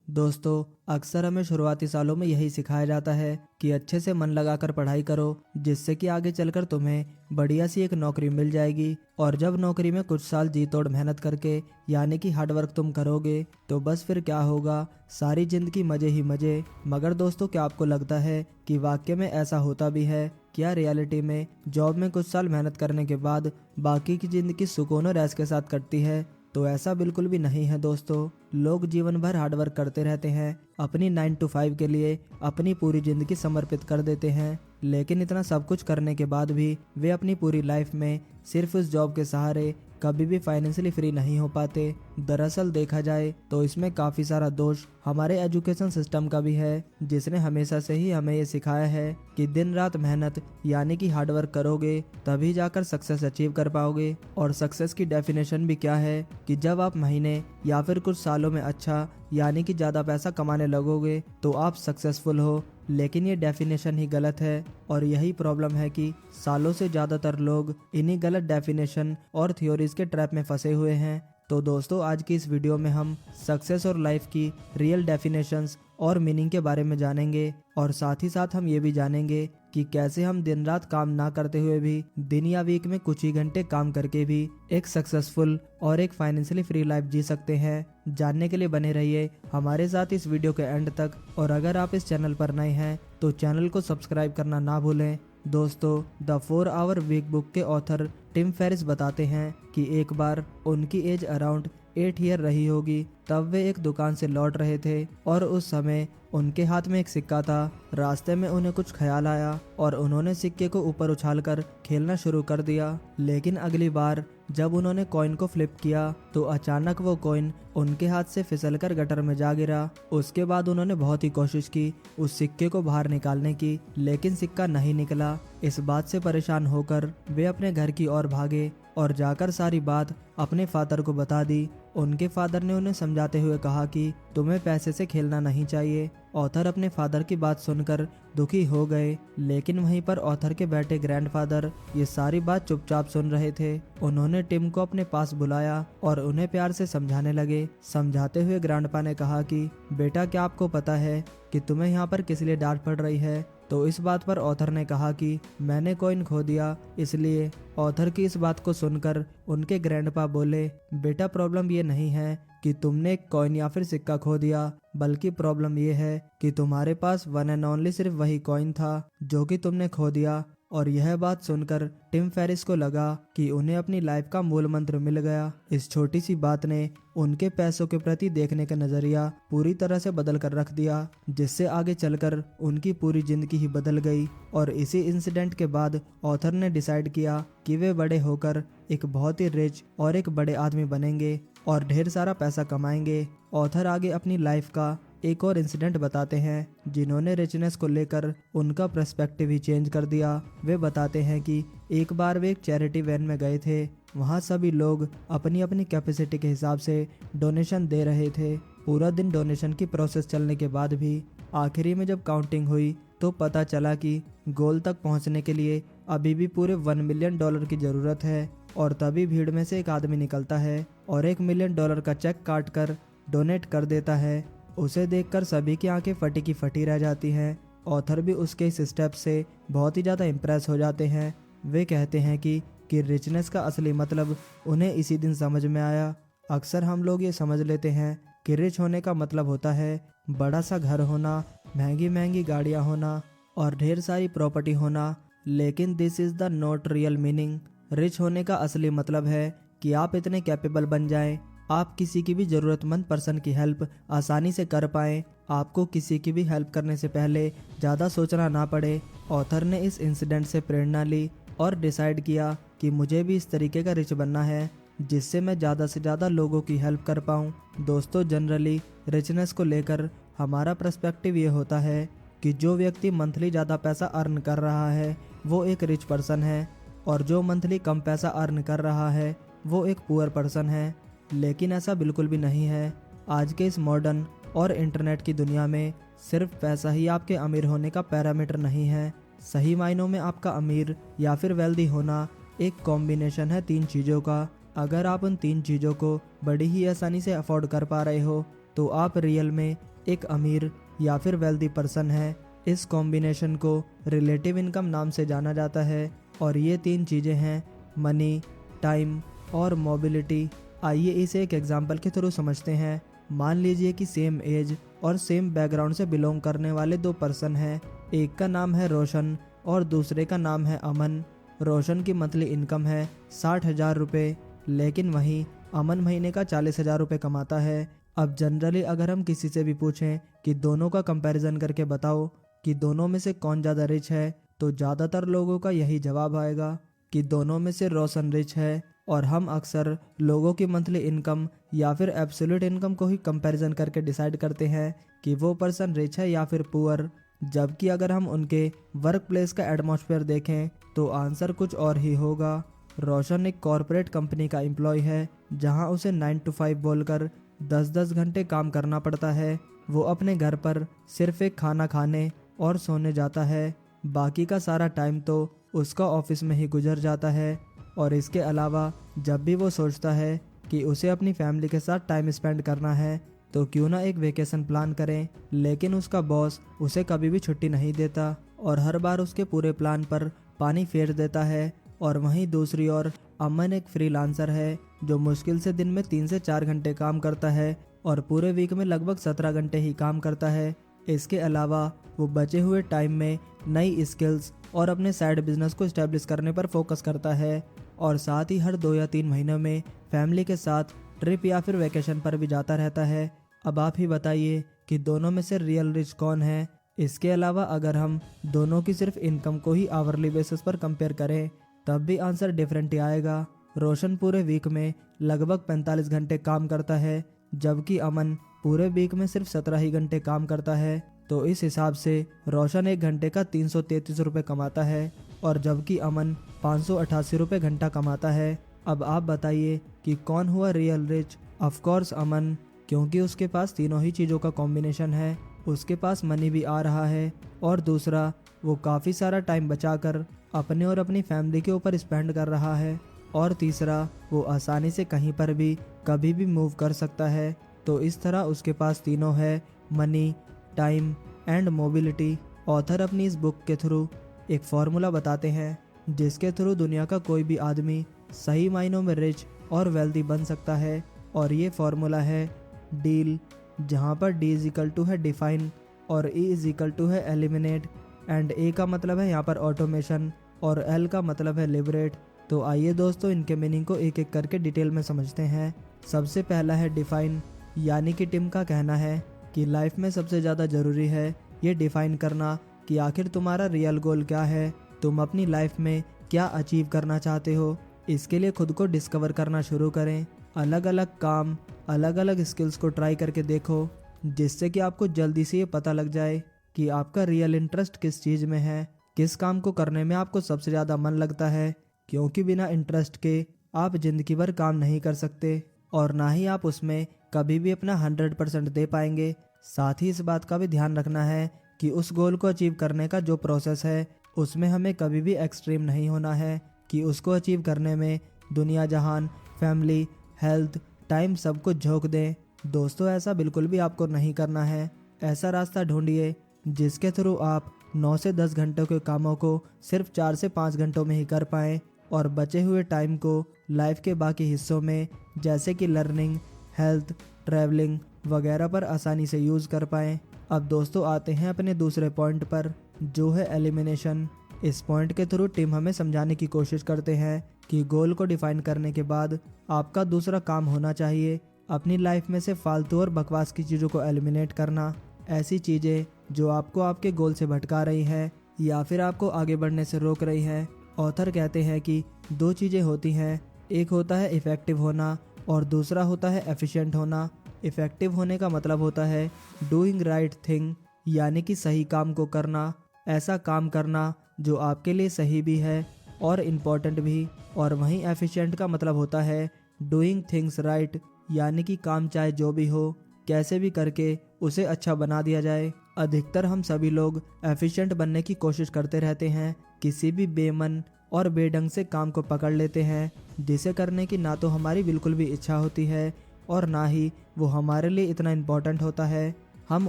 दोस्तों, अक्सर हमें शुरुआती सालों में यही सिखाया जाता है कि अच्छे से मन लगाकर पढ़ाई करो, जिससे कि आगे चलकर तुम्हें बढ़िया सी एक नौकरी मिल जाएगी। और जब नौकरी में कुछ साल जी तोड़ मेहनत करके यानी कि हार्डवर्क तुम करोगे तो बस फिर क्या होगा, सारी जिंदगी मजे ही मजे। मगर दोस्तों, क्या आपको लगता है कि वाकई में ऐसा होता भी है? क्या रियलिटी में जॉब में कुछ साल मेहनत करने के बाद बाकी की जिंदगी सुकून और ऐश के साथ कटती है? तो ऐसा बिल्कुल भी नहीं है दोस्तों। लोग जीवन भर हार्डवर्क करते रहते हैं, अपनी 9 to 5 के लिए अपनी पूरी जिंदगी समर्पित कर देते हैं, लेकिन इतना सब कुछ करने के बाद भी वे अपनी पूरी लाइफ में सिर्फ उस जॉब के सहारे कभी भी फाइनेंशियली फ्री नहीं हो पाते। दरअसल देखा जाए तो इसमें काफी सारा दोष हमारे एजुकेशन सिस्टम का भी है, जिसने हमेशा से ही हमें ये सिखाया है कि दिन रात मेहनत यानी कि हार्डवर्क करोगे तभी जाकर सक्सेस अचीव कर पाओगे। और सक्सेस की डेफिनेशन भी क्या है कि जब आप महीने या फिर कुछ सालों में अच्छा यानी कि ज्यादा पैसा कमाने लगोगे तो आप सक्सेसफुल हो। लेकिन ये डेफिनेशन ही गलत है, और यही प्रॉब्लम है कि सालों से ज्यादातर लोग इन्हीं गलत डेफिनेशन और थ्योरीज के ट्रैप में फंसे हुए हैं। तो दोस्तों, आज की इस वीडियो में हम सक्सेस और लाइफ की रियल डेफिनेशंस और मीनिंग के बारे में जानेंगे, और साथ ही साथ हम ये भी जानेंगे कि कैसे हम दिन रात काम ना करते हुए भी दिन या वीक में कुछ ही घंटे काम करके भी एक सक्सेसफुल और एक फाइनेंशियली फ्री लाइफ जी सकते हैं। जानने के लिए बने रहिए हमारे साथ इस वीडियो के एंड तक, और अगर आप इस चैनल पर नए हैं तो चैनल को सब्सक्राइब करना ना भूलें। दोस्तों, द 4 आवर वीक बुक के ऑथर टिम फेरिस बताते हैं कि एक बार उनकी एज अराउंड 8 ईयर रही होगी, तब वे एक दुकान से लौट रहे थे और उस समय उनके हाथ में एक सिक्का था। रास्ते में उन्हें कुछ ख्याल आया और उन्होंने सिक्के को ऊपर उछालकर खेलना शुरू कर दिया। लेकिन अगली बार जब उन्होंने कॉइन को फ्लिप किया तो अचानक वो कॉइन उनके हाथ से फिसलकर गटर में जा गिरा। उसके बाद उन्होंने बहुत ही कोशिश की उस सिक्के को बाहर निकालने की, लेकिन सिक्का नहीं निकला। इस बात से परेशान होकर वे अपने घर की ओर भागे और जाकर सारी बात अपने फादर को बता दी। उनके फादर ने उन्हें समझाते हुए कहा कि तुम्हें पैसे से खेलना नहीं चाहिए। ऑथर अपने फादर की बात सुनकर दुखी हो गए, लेकिन वहीं पर ऑथर के बेटे ग्रैंडफादर ये सारी बात चुपचाप सुन रहे थे। उन्होंने टिम को अपने पास बुलाया और उन्हें प्यार से समझाने लगे। समझाते हुए ग्रैंडपा ने कहा कि बेटा, क्या आपको पता है कि तुम्हें यहाँ पर किस लिए डांट पड़ रही है? तो इस बात पर ऑथर ने कहा कि मैंने कॉइन खो दिया, इसलिए। ऑथर की इस बात को सुनकर उनके ग्रैंडपा बोले, बेटा, प्रॉब्लम ये नहीं है कि तुमने एक कॉइन या फिर सिक्का खो दिया, बल्कि प्रॉब्लम ये है कि तुम्हारे पास वन एंड ओनली सिर्फ वही कॉइन था जो कि तुमने खो दिया। और यह बात सुनकर टिम फेरिस को लगा कि उन्हें अपनी लाइफ का मूल मंत्र मिल गया। इस छोटी सी बात ने उनके पैसों के प्रति देखने का नजरिया पूरी तरह से बदल कर रख दिया, जिससे आगे चलकर उनकी पूरी जिंदगी ही बदल गई। और इसी इंसिडेंट के बाद ऑथर ने डिसाइड किया कि वे बड़े होकर एक बहुत ही रिच और एक बड़े आदमी बनेंगे और ढेर सारा पैसा कमाएंगे। ऑथर आगे अपनी लाइफ का एक और इंसिडेंट बताते हैं जिन्होंने रिचनेस को लेकर उनका पर्सपेक्टिव ही चेंज कर दिया। वे बताते हैं कि एक बार वे एक चैरिटी वैन में गए थे। वहां सभी लोग अपनी अपनी कैपेसिटी के हिसाब से डोनेशन दे रहे थे। पूरा दिन डोनेशन की प्रोसेस चलने के बाद भी आखिरी में जब काउंटिंग हुई तो पता चला कि गोल तक पहुंचने के लिए अभी भी पूरे $1 मिलियन की जरूरत है। और तभी भीड़ में से एक आदमी निकलता है और $1 मिलियन का चेक काट कर डोनेट कर देता है। उसे देखकर सभी की आंखें फटी की फटी रह जाती हैं। ऑथर भी उसके इस स्टेप से बहुत ही ज़्यादा इम्प्रेस हो जाते हैं। वे कहते हैं कि रिचनेस का असली मतलब उन्हें इसी दिन समझ में आया। अक्सर हम लोग ये समझ लेते हैं कि रिच होने का मतलब होता है बड़ा सा घर होना, महंगी महंगी गाड़ियाँ होना और ढेर सारी प्रॉपर्टी होना, लेकिन this is the not real meaning. Rich होने का असली मतलब है कि आप इतने कैपेबल बन जाएं, आप किसी की भी ज़रूरतमंद पर्सन की हेल्प आसानी से कर पाएं, आपको किसी की भी हेल्प करने से पहले ज़्यादा सोचना ना पड़े। ऑथर ने इस इंसिडेंट से प्रेरणा ली और डिसाइड किया कि मुझे भी इस तरीके का रिच बनना है जिससे मैं ज़्यादा से ज़्यादा लोगों की हेल्प कर पाऊँ। दोस्तों, जनरली रिचनेस को लेकर हमारा पर्सपेक्टिव ये होता है कि जो व्यक्ति मंथली ज़्यादा पैसा अर्न कर रहा है वो एक रिच पर्सन है, और जो मंथली कम पैसा अर्न कर रहा है वो एक पुअर पर्सन है। लेकिन ऐसा बिल्कुल भी नहीं है। आज के इस मॉडर्न और इंटरनेट की दुनिया में सिर्फ पैसा ही आपके अमीर होने का पैरामीटर नहीं है। सही मायनों में आपका अमीर या फिर वेल्दी होना एक कॉम्बिनेशन है 3 चीज़ों का। अगर आप उन 3 चीज़ों को बड़ी ही आसानी से अफोर्ड कर पा रहे हो तो आप रियल में एक अमीर या फिर वेल्दी पर्सन है। इस कॉम्बिनेशन को रिलेटिव इनकम नाम से जाना जाता है और ये 3 चीज़ें हैं, मनी, टाइम और मोबिलिटी। आइए इसे एक एग्जाम्पल के थ्रू समझते हैं। मान लीजिए कि सेम एज और सेम बैकग्राउंड से बिलोंग करने वाले 2 पर्सन हैं। एक का नाम है रोशन और दूसरे का नाम है अमन। रोशन की मंथली इनकम है 60,000 रुपये, लेकिन वहीं अमन महीने का 40,000 रुपये कमाता है। अब जनरली अगर हम किसी से भी पूछें कि दोनों का कंपैरिजन करके बताओ कि दोनों में से कौन ज़्यादा रिच है, तो ज़्यादातर लोगों का यही जवाब आएगा कि दोनों में से रोशन रिच है। और हम अक्सर लोगों की मंथली इनकम या फिर एब्सोल्यूट इनकम को ही कंपैरिजन करके डिसाइड करते हैं कि वो पर्सन रिच है या फिर पुअर। जबकि अगर हम उनके वर्क प्लेस का एटमॉस्फेयर देखें तो आंसर कुछ और ही होगा। रोशन एक कॉरपोरेट कंपनी का एम्प्लॉय है जहां उसे 9 to 5 बोलकर 10-10 घंटे काम करना पड़ता है। वो अपने घर पर सिर्फ एक खाना खाने और सोने जाता है, बाकी का सारा टाइम तो उसका ऑफिस में ही गुजर जाता है। और इसके अलावा जब भी वो सोचता है कि उसे अपनी फैमिली के साथ टाइम स्पेंड करना है तो क्यों ना एक वेकेशन प्लान करें, लेकिन उसका बॉस उसे कभी भी छुट्टी नहीं देता और हर बार उसके पूरे प्लान पर पानी फेर देता है। और वहीं दूसरी ओर अमन एक फ्रीलांसर है जो मुश्किल से दिन में 3 से 4 घंटे काम करता है और पूरे वीक में लगभग 17 घंटे ही काम करता है। इसके अलावा वो बचे हुए टाइम में नई स्किल्स और अपने साइड बिजनेस को स्टैब्लिश करने पर फोकस करता है और साथ ही हर 2 या 3 महीनों में फैमिली के साथ ट्रिप या फिर वेकेशन पर भी जाता रहता है। अब आप ही बताइए कि दोनों में से रियल रिच कौन है। इसके अलावा अगर हम दोनों की सिर्फ इनकम को ही आवरली बेसिस पर कंपेयर करें तब भी आंसर डिफरेंट ही आएगा। रोशन पूरे वीक में लगभग 45 घंटे काम करता है, जबकि अमन पूरे वीक में सिर्फ 17 ही घंटे काम करता है। तो इस हिसाब से रोशन 1 घंटे का 333 रुपये कमाता है और जबकि अमन 588 रुपये घंटा कमाता है। अब आप बताइए कि कौन हुआ रियल रिच। ऑफकोर्स अमन, क्योंकि उसके पास तीनों ही चीज़ों का कॉम्बिनेशन है। उसके पास मनी भी आ रहा है और दूसरा वो काफ़ी सारा टाइम बचाकर अपने और अपनी फैमिली के ऊपर स्पेंड कर रहा है और तीसरा वो आसानी से कहीं पर भी कभी भी मूव कर सकता है। तो इस तरह उसके पास तीनों है, money, time and mobility. Author अपनी इस बुक के थ्रू एक फार्मूला बताते हैं जिसके थ्रू दुनिया का कोई भी आदमी सही मायनों में रिच और वेल्दी बन सकता है और ये फार्मूला है डील, जहाँ पर डी इज इक्वल टू है डिफाइन और ई इज इक्वल टू है एलिमिनेट एंड ए का मतलब है यहाँ पर ऑटोमेशन और एल का मतलब है लिबरेट। तो आइए दोस्तों इनके मीनिंग को एक एक करके डिटेल में समझते हैं। सबसे पहला है डिफाइन, यानी कि टिम का कहना है कि लाइफ में सबसे ज़्यादा ज़रूरी है ये डिफाइन करना कि आखिर तुम्हारा रियल गोल क्या है, तुम अपनी लाइफ में क्या अचीव करना चाहते हो। इसके लिए खुद को डिस्कवर करना शुरू करें, अलग अलग काम, अलग अलग स्किल्स को ट्राई करके देखो, जिससे कि आपको जल्दी से ये पता लग जाए कि आपका रियल इंटरेस्ट किस चीज़ में है, किस काम को करने में आपको सबसे ज़्यादा मन लगता है। क्योंकि बिना इंटरेस्ट के आप ज़िंदगी भर काम नहीं कर सकते और ना ही आप उसमें कभी भी अपना 100% दे पाएंगे। साथ ही इस बात का भी ध्यान रखना है कि उस गोल को अचीव करने का जो प्रोसेस है उसमें हमें कभी भी एक्सट्रीम नहीं होना है कि उसको अचीव करने में दुनिया जहान, फैमिली, हेल्थ, टाइम सब कुछ झोंक दें। दोस्तों ऐसा बिल्कुल भी आपको नहीं करना है। ऐसा रास्ता ढूंढिए जिसके थ्रू आप 9 से 10 घंटों के कामों को सिर्फ 4 से 5 घंटों में ही कर पाएँ और बचे हुए टाइम को लाइफ के बाकी हिस्सों में जैसे कि लर्निंग, हेल्थ, ट्रैवलिंग वगैरह पर आसानी से यूज़ कर पाएँ। अब दोस्तों आते हैं अपने दूसरे पॉइंट पर, जो है एलिमिनेशन। इस पॉइंट के थ्रू टीम हमें समझाने की कोशिश करते हैं कि गोल को डिफाइन करने के बाद आपका दूसरा काम होना चाहिए अपनी लाइफ में से फालतू और बकवास की चीज़ों को एलिमिनेट करना। ऐसी चीज़ें जो आपको आपके गोल से भटका रही हैं या फिर आपको आगे बढ़ने से रोक रही हैं। ऑथर कहते हैं कि 2 चीज़ें होती हैं, एक होता है इफ़ेक्टिव होना और दूसरा होता है एफिशिएंट होना। इफ़ेक्टिव होने का मतलब होता है डूइंग राइट थिंग, यानी कि सही काम को करना, ऐसा काम करना जो आपके लिए सही भी है और इम्पोर्टेंट भी। और वहीं एफिशिएंट का मतलब होता है डूइंग थिंग्स राइट, यानी कि काम चाहे जो भी हो कैसे भी करके उसे अच्छा बना दिया जाए। अधिकतर हम सभी लोग एफिशिएंट बनने की कोशिश करते रहते हैं, किसी भी बेमन और बेढंग से काम को पकड़ लेते हैं जिसे करने की ना तो हमारी बिल्कुल भी इच्छा होती है और ना ही वो हमारे लिए इतना इम्पोर्टेंट होता है। हम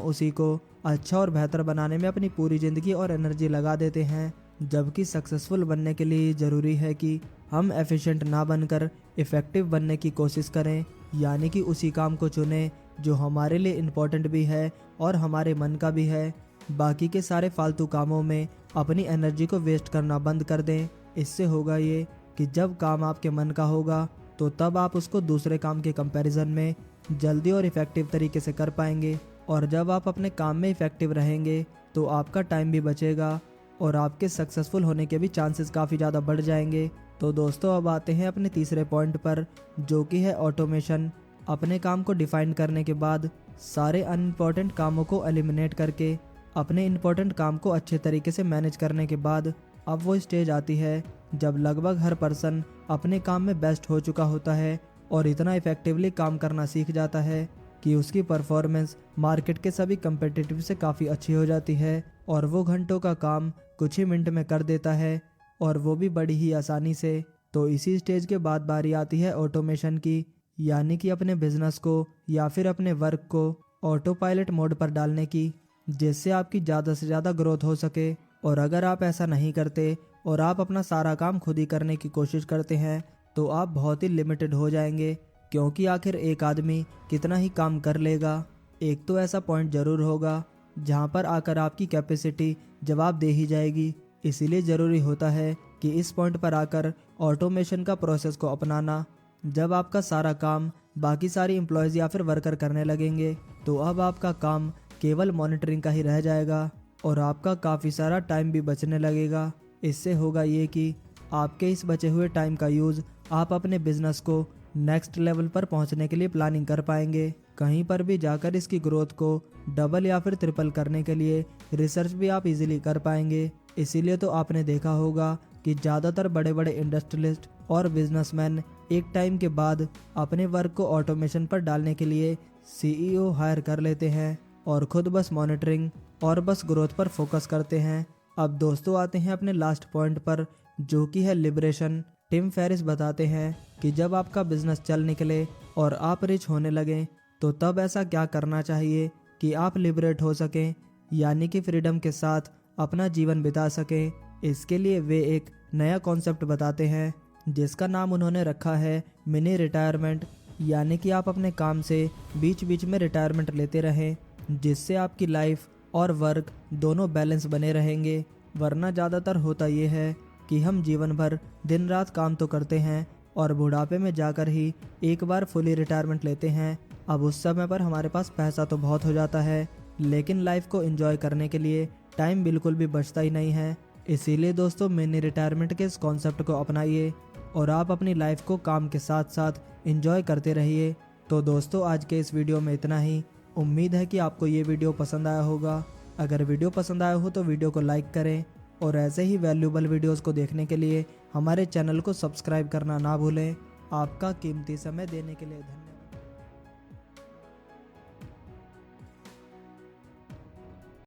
उसी को अच्छा और बेहतर बनाने में अपनी पूरी ज़िंदगी और एनर्जी लगा देते हैं। जबकि सक्सेसफुल बनने के लिए ज़रूरी है कि हम एफिशिएंट ना बनकर इफ़ेक्टिव बनने की कोशिश करें, यानी कि उसी काम को चुनें जो हमारे लिए इम्पोर्टेंट भी है और हमारे मन का भी है। बाकी के सारे फालतू कामों में अपनी एनर्जी को वेस्ट करना बंद कर दें। इससे होगा ये कि जब काम आपके मन का होगा तो तब आप उसको दूसरे काम के कंपैरिजन में जल्दी और इफ़ेक्टिव तरीके से कर पाएंगे। और जब आप अपने काम में इफ़ेक्टिव रहेंगे तो आपका टाइम भी बचेगा और आपके सक्सेसफुल होने के भी चांसेस काफ़ी ज़्यादा बढ़ जाएंगे। तो दोस्तों अब आते हैं अपने तीसरे पॉइंट पर, जो कि है ऑटोमेशन। अपने काम को डिफाइन करने के बाद सारे अनइम्पॉर्टेंट कामों को एलिमिनेट करके अपने इम्पोर्टेंट काम को अच्छे तरीके से मैनेज करने के बाद अब वो स्टेज आती है जब लगभग हर पर्सन अपने काम में बेस्ट हो चुका होता है और इतना इफेक्टिवली काम करना सीख जाता है कि उसकी परफॉर्मेंस मार्केट के सभी कंपेटिटिव से काफ़ी अच्छी हो जाती है और वो घंटों का काम कुछ ही मिनट में कर देता है, और वो भी बड़ी ही आसानी से। तो इसी स्टेज के बाद बारी आती है ऑटोमेशन की, यानी कि अपने बिजनेस को या फिर अपने वर्क को ऑटो पायलट मोड पर डालने की, जिससे आपकी ज़्यादा से ज़्यादा ग्रोथ हो सके। और अगर आप ऐसा नहीं करते और आप अपना सारा काम खुद ही करने की कोशिश करते हैं तो आप बहुत ही लिमिटेड हो जाएंगे, क्योंकि आखिर एक आदमी कितना ही काम कर लेगा। एक तो ऐसा पॉइंट ज़रूर होगा जहाँ पर आकर आपकी कैपेसिटी जवाब दे ही जाएगी। इसीलिए ज़रूरी होता है कि इस पॉइंट पर आकर ऑटोमेशन का प्रोसेस को अपनाना। जब आपका सारा काम बाकी सारी एम्प्लॉयज़ या फिर वर्कर करने लगेंगे तो अब आपका काम केवल मॉनिटरिंग का ही रह जाएगा और आपका काफ़ी सारा टाइम भी बचने लगेगा। इससे होगा ये कि आपके इस बचे हुए टाइम का यूज़ आप अपने बिजनेस को नेक्स्ट लेवल पर पहुंचने के लिए प्लानिंग कर पाएंगे। कहीं पर भी जाकर इसकी ग्रोथ को डबल या फिर ट्रिपल करने के लिए रिसर्च भी आप इजीली कर पाएंगे। इसीलिए तो आपने देखा होगा कि ज़्यादातर बड़े बड़े इंडस्ट्रियलिस्ट और बिजनेसमैन एक टाइम के बाद अपने वर्क को ऑटोमेशन पर डालने के लिए सीईओ हायर कर लेते हैं और खुद बस मॉनिटरिंग और बस ग्रोथ पर फोकस करते हैं। अब दोस्तों आते हैं अपने लास्ट पॉइंट पर, जो कि है लिबरेशन। टिम फेरिस बताते हैं कि जब आपका बिजनेस चल निकले और आप रिच होने लगें तो तब ऐसा क्या करना चाहिए कि आप लिबरेट हो सकें, यानी कि फ्रीडम के साथ अपना जीवन बिता सकें। इसके लिए वे एक नया कॉन्सेप्ट बताते हैं जिसका नाम उन्होंने रखा है मिनी रिटायरमेंट, यानी कि आप अपने काम से बीच बीच में रिटायरमेंट लेते रहें, जिससे आपकी लाइफ और वर्क दोनों बैलेंस बने रहेंगे। वरना ज़्यादातर होता ये है कि हम जीवन भर दिन रात काम तो करते हैं और बुढ़ापे में जाकर ही एक बार फुली रिटायरमेंट लेते हैं। अब उस समय पर हमारे पास पैसा तो बहुत हो जाता है, लेकिन लाइफ को एंजॉय करने के लिए टाइम बिल्कुल भी बचता ही नहीं है। इसीलिए दोस्तों मिनी रिटायरमेंट के इस कॉन्सेप्ट को अपनाइए और आप अपनी लाइफ को काम के साथ साथ एंजॉय करते रहिए। तो दोस्तों आज के इस वीडियो में इतना ही। उम्मीद है कि आपको ये वीडियो पसंद आया होगा। अगर वीडियो पसंद आया हो तो वीडियो को लाइक करें और ऐसे ही वैल्यूबल वीडियोस को देखने के लिए हमारे चैनल को सब्सक्राइब करना ना भूलें। आपका कीमती समय देने के लिए धन्यवाद।